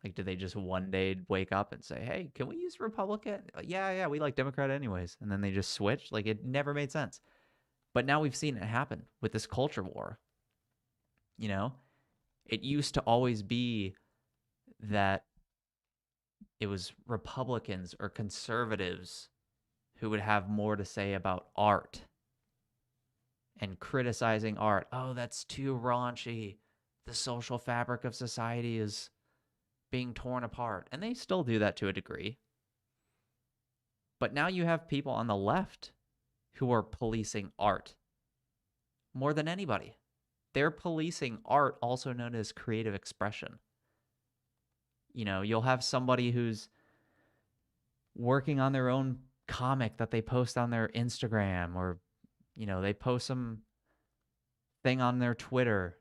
Like, did they just one day wake up and say, hey, can we use Republican? Yeah, we like Democrat anyways. And then they just switched? Like, it never made sense. But now we've seen it happen with this culture war. You know, it used to always be that it was Republicans or conservatives who would have more to say about art and criticizing art. Oh, that's too raunchy. The social fabric of society is being torn apart. And they still do that to a degree. But now you have people on the left who are policing art more than anybody. They're policing art, also known as creative expression. You know, you'll have somebody who's working on their own comic that they post on their Instagram, or, you know, they post some thing on their Twitter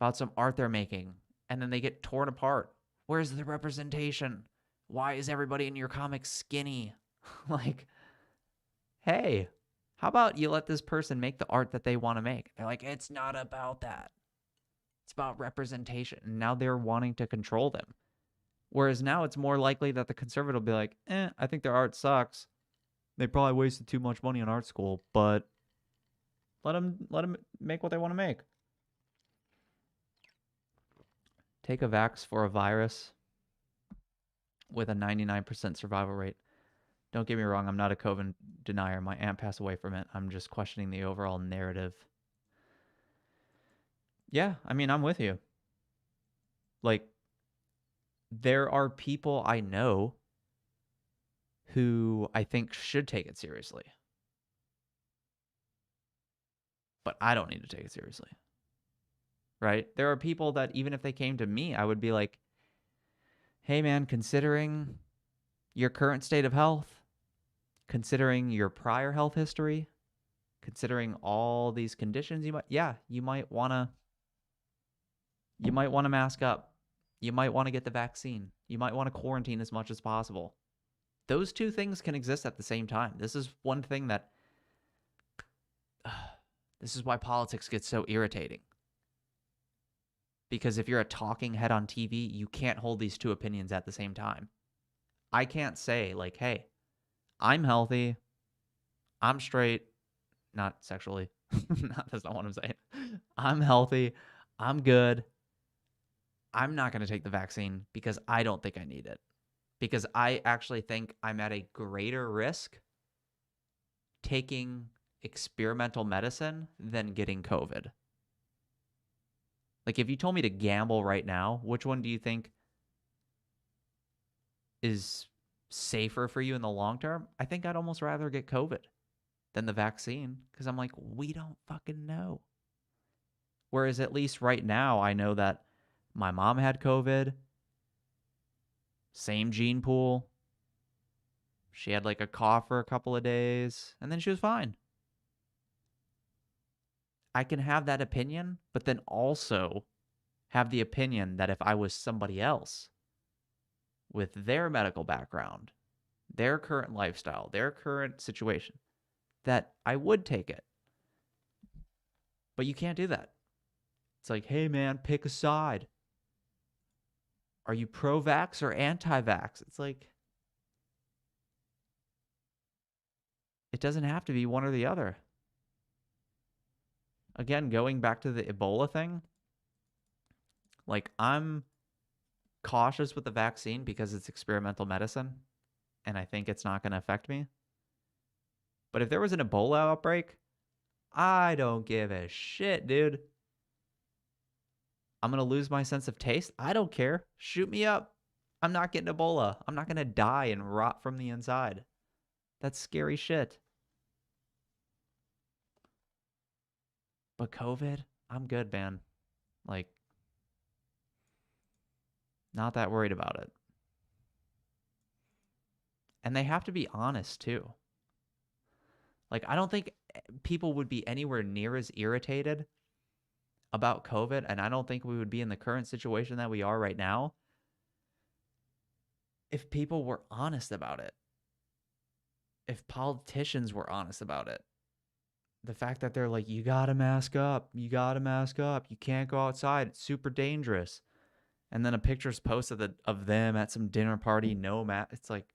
about some art they're making, and then they get torn apart. Where's the representation? Why is everybody in your comic skinny? Like, hey, how about you let this person make the art that they want to make? They're like, it's not about that. It's about representation. And now they're wanting to control them. Whereas now it's more likely that the conservative will be like, I think their art sucks. They probably wasted too much money on art school, but let them make what they want to make. Take a vax for a virus with a 99% survival rate. Don't get me wrong, I'm not a COVID denier. My aunt passed away from it. I'm just questioning the overall narrative. Yeah, I mean, I'm with you. Like, there are people I know who I think should take it seriously. But I don't need to take it seriously. Right? There are people that even if they came to me, I would be like, hey man, considering your current state of health, considering your prior health history, considering all these conditions, you might want to mask up. You might want to get the vaccine. You might want to quarantine as much as possible. Those two things can exist at the same time. This is one thing that this is why politics gets so irritating. Because if you're a talking head on TV, you can't hold these two opinions at the same time. I can't say, like, hey, I'm healthy, I'm straight, not sexually. That's not what I'm saying. I'm healthy, I'm good. I'm not going to take the vaccine because I don't think I need it. Because I actually think I'm at a greater risk taking experimental medicine than getting COVID. Like, if you told me to gamble right now, which one do you think is safer for you in the long term? I think I'd almost rather get COVID than the vaccine because I'm like, we don't fucking know. Whereas at least right now, I know that my mom had COVID, same gene pool. She had like a cough for a couple of days, and then she was fine. I can have that opinion, but then also have the opinion that if I was somebody else with their medical background, their current lifestyle, their current situation, that I would take it. But you can't do that. It's like, hey man, pick a side. Are you pro-vax or anti-vax? It's like, it doesn't have to be one or the other. Again, going back to the Ebola thing, like, I'm cautious with the vaccine because it's experimental medicine and I think it's not going to affect me. But if there was an Ebola outbreak, I don't give a shit, dude. I'm going to lose my sense of taste. I don't care. Shoot me up. I'm not getting Ebola. I'm not going to die and rot from the inside. That's scary shit. But COVID, I'm good, man. Like, not that worried about it. And they have to be honest, too. Like, I don't think people would be anywhere near as irritated about COVID, and I don't think we would be in the current situation that we are right now if people were honest about it. If politicians were honest about it. the fact that they're like, you gotta mask up, you gotta mask up, you can't go outside, it's super dangerous. And then a picture's posted of them at some dinner party, no mask. It's like,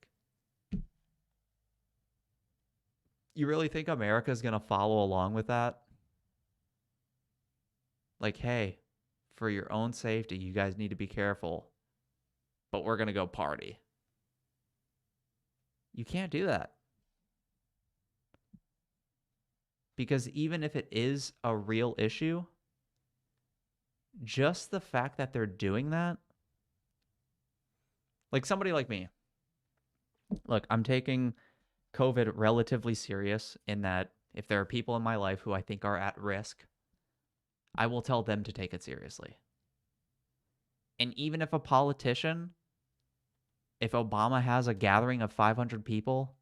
you really think America's gonna follow along with that? Like, hey, for your own safety, you guys need to be careful, but we're gonna go party. You can't do that. Because even if it is a real issue, just the fact that they're doing that, like somebody like me, look, I'm taking COVID relatively serious in that if there are people in my life who I think are at risk, I will tell them to take it seriously. And even if a politician, if Obama has a gathering of 500 people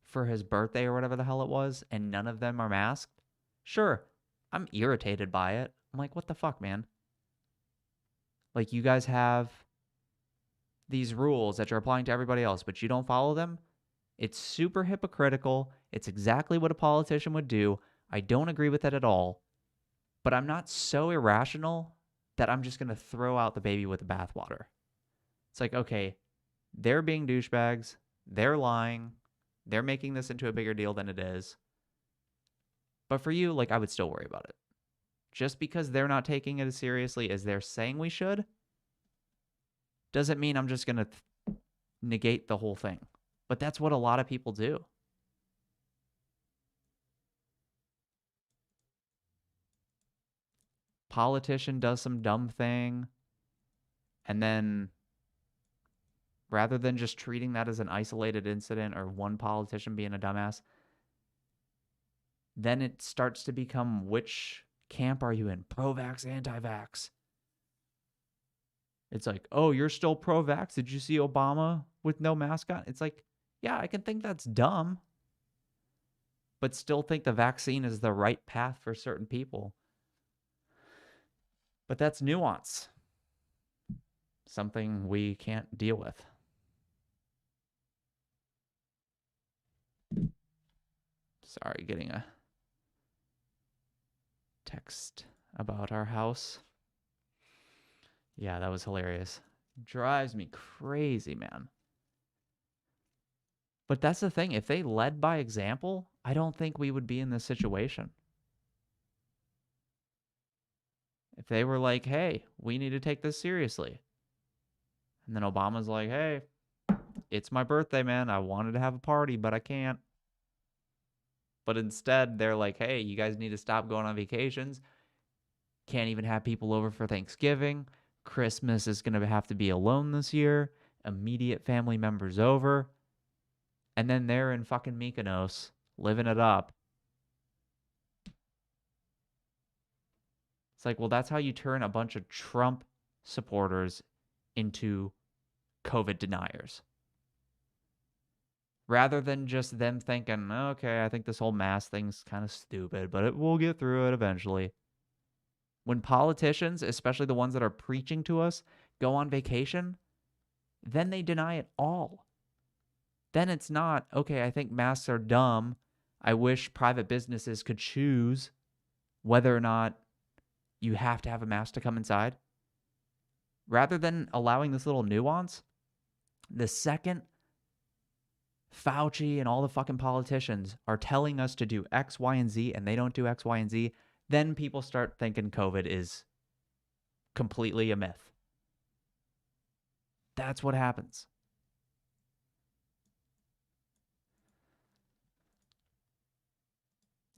for his birthday or whatever the hell it was, and none of them are masked, sure, I'm irritated by it. I'm like, what the fuck, man? Like, you guys have these rules that you're applying to everybody else, but you don't follow them. It's super hypocritical. It's exactly what a politician would do. I don't agree with it at all, but I'm not so irrational that I'm just going to throw out the baby with the bathwater. It's like, okay, they're being douchebags. They're lying. They're making this into a bigger deal than it is. But for you, like, I would still worry about it. Just because they're not taking it as seriously as they're saying we should doesn't mean I'm just going to negate the whole thing. But that's what a lot of people do. Politician does some dumb thing, and then rather than just treating that as an isolated incident or one politician being a dumbass, then it starts to become, which camp are you in? Pro-vax, anti-vax. It's like, oh, you're still pro-vax? Did you see Obama with no mask on? It's like, yeah, I can think that's dumb, but still think the vaccine is the right path for certain people. But that's nuance, something we can't deal with. Sorry, getting a text about our house. Yeah, that was hilarious. Drives me crazy, man. But that's the thing. If they led by example, I don't think we would be in this situation. If they were like, hey, we need to take this seriously. And then Obama's like, hey, it's my birthday, man. I wanted to have a party, but I can't. But instead, they're like, hey, you guys need to stop going on vacations. Can't even have people over for Thanksgiving. Christmas is going to have to be alone this year. Immediate family members over. And then they're in fucking Mykonos living it up. It's like, well, that's how you turn a bunch of Trump supporters into COVID deniers. Rather than just them thinking, okay, I think this whole mask thing's kind of stupid, but we'll get through it eventually. When politicians, especially the ones that are preaching to us, go on vacation, then they deny it all. Then it's not, okay, I think masks are dumb. I wish private businesses could choose whether or not you have to have a mask to come inside. Rather than allowing this little nuance, the second Fauci and all the fucking politicians are telling us to do X, Y, and Z, and they don't do X, Y, and Z, then people start thinking COVID is completely a myth. That's what happens.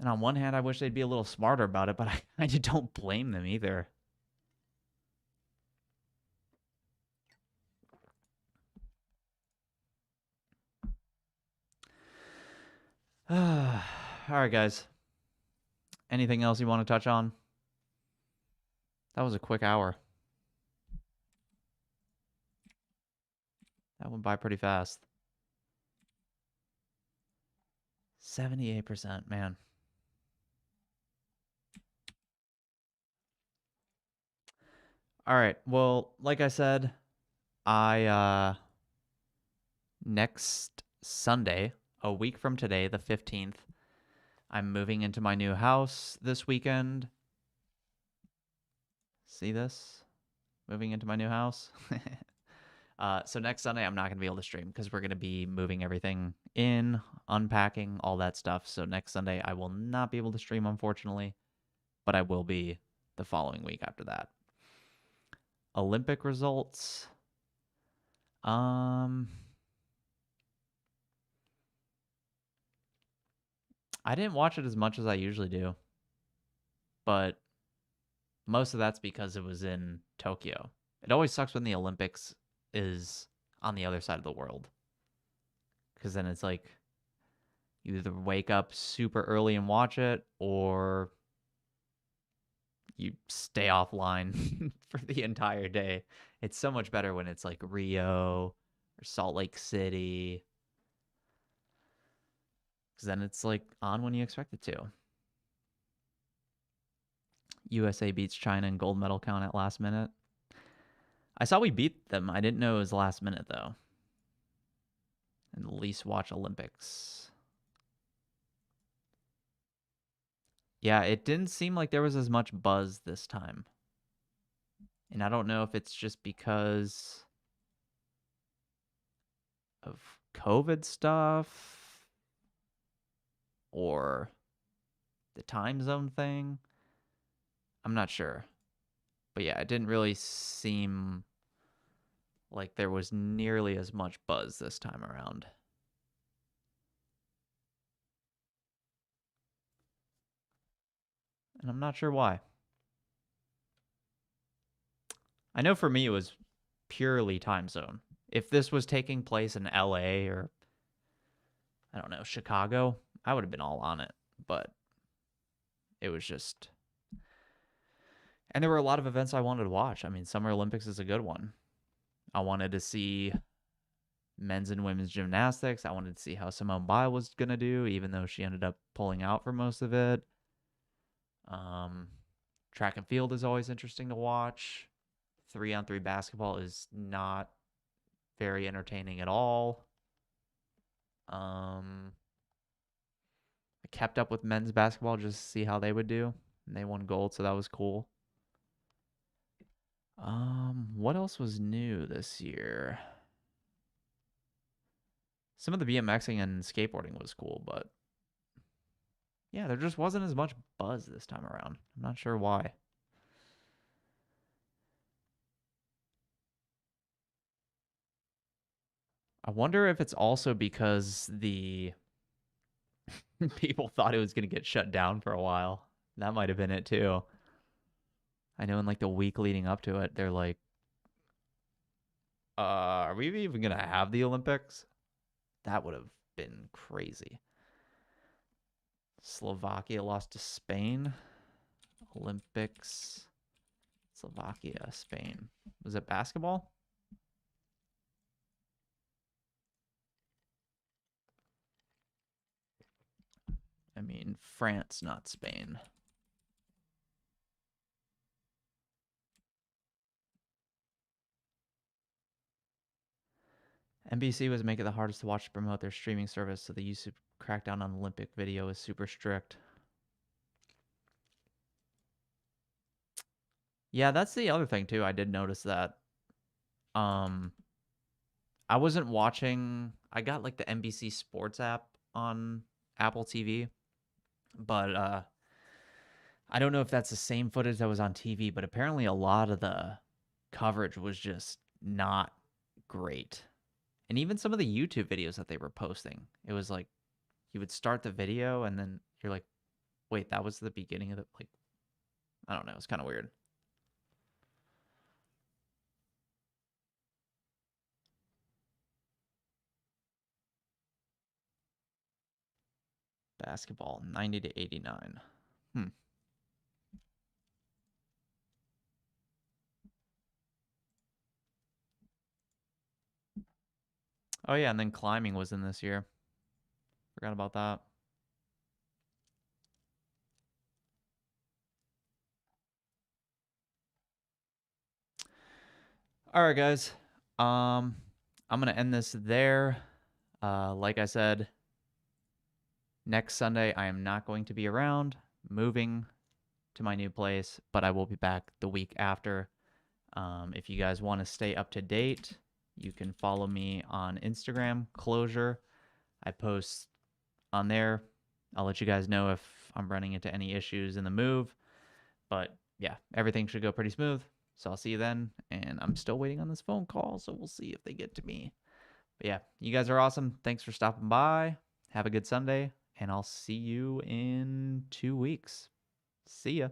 And on one hand, I wish they'd be a little smarter about it, but I just don't blame them either. All right, guys. Anything else you want to touch on? That was a quick hour. That went by pretty fast. 78%, man. All right. Well, like I said, I next Sunday, a week from today, the 15th, I'm moving into my new house this weekend. See this? Moving into my new house. So next Sunday, I'm not going to be able to stream because we're going to be moving everything in, unpacking, all that stuff. So next Sunday, I will not be able to stream, unfortunately, but I will be the following week after that. Olympic results. I didn't watch it as much as I usually do, but most of that's because it was in Tokyo. It always sucks when the Olympics is on the other side of the world because then it's like you either wake up super early and watch it or you stay offline for the entire day. It's so much better when it's like Rio or Salt Lake City because then it's like on when you expect it to. USA beats China in gold medal count at last minute. I saw we beat them. I didn't know it was last minute though. And the least watch Olympics. Yeah, it didn't seem like there was as much buzz this time. And I don't know if it's just because of COVID stuff or the time zone thing. I'm not sure. But yeah, it didn't really seem like there was nearly as much buzz this time around. And I'm not sure why. I know for me it was purely time zone. If this was taking place in LA or I don't know, Chicago, I would have been all on it. But it was just and there were a lot of events I wanted to watch. I mean, Summer Olympics is a good one. I wanted to see men's and women's gymnastics. I wanted to see how Simone Biles was going to do, even though she ended up pulling out for most of it. Um, Track and field is always interesting to watch. 3-on-3 basketball is not very entertaining at all. I kept up with men's basketball just to see how they would do. And they won gold, so that was cool. What else was new this year? Some of the BMXing and skateboarding was cool, but yeah, there just wasn't as much buzz this time around. I'm not sure why. I wonder if it's also because the people thought it was going to get shut down for a while. That might have been it too. I know in like the week leading up to it, they're like, are we even going to have the Olympics? That would have been crazy. Slovakia lost to Spain. Olympics. Slovakia, Spain. Was it basketball? I mean, France, not Spain. NBC was making it the hardest to watch to promote their streaming service, so the YouTube crackdown on Olympic video is super strict. Yeah, that's the other thing too. I did notice that. Um, I wasn't watching. I got like the NBC Sports app on Apple TV, but I don't know if that's the same footage that was on TV. But apparently, a lot of the coverage was just not great, and even some of the YouTube videos that they were posting, it was like you would start the video and then you're like, wait, that was the beginning of the like. I don't know. It's kind of weird. Basketball, 90 to 89. Hmm. Oh yeah, and then climbing was in this year. Forgot about that. All right, guys. I'm gonna end this there. Like I said, Next Sunday, I am not going to be around, moving to my new place, but I will be back the week after. If you guys want to stay up to date, you can follow me on Instagram, clo5ure. I post on there. I'll let you guys know if I'm running into any issues in the move. But yeah, everything should go pretty smooth. So I'll see you then. And I'm still waiting on this phone call, so we'll see if they get to me. But yeah, you guys are awesome. Thanks for stopping by. Have a good Sunday, and I'll see you in 2 weeks. See ya.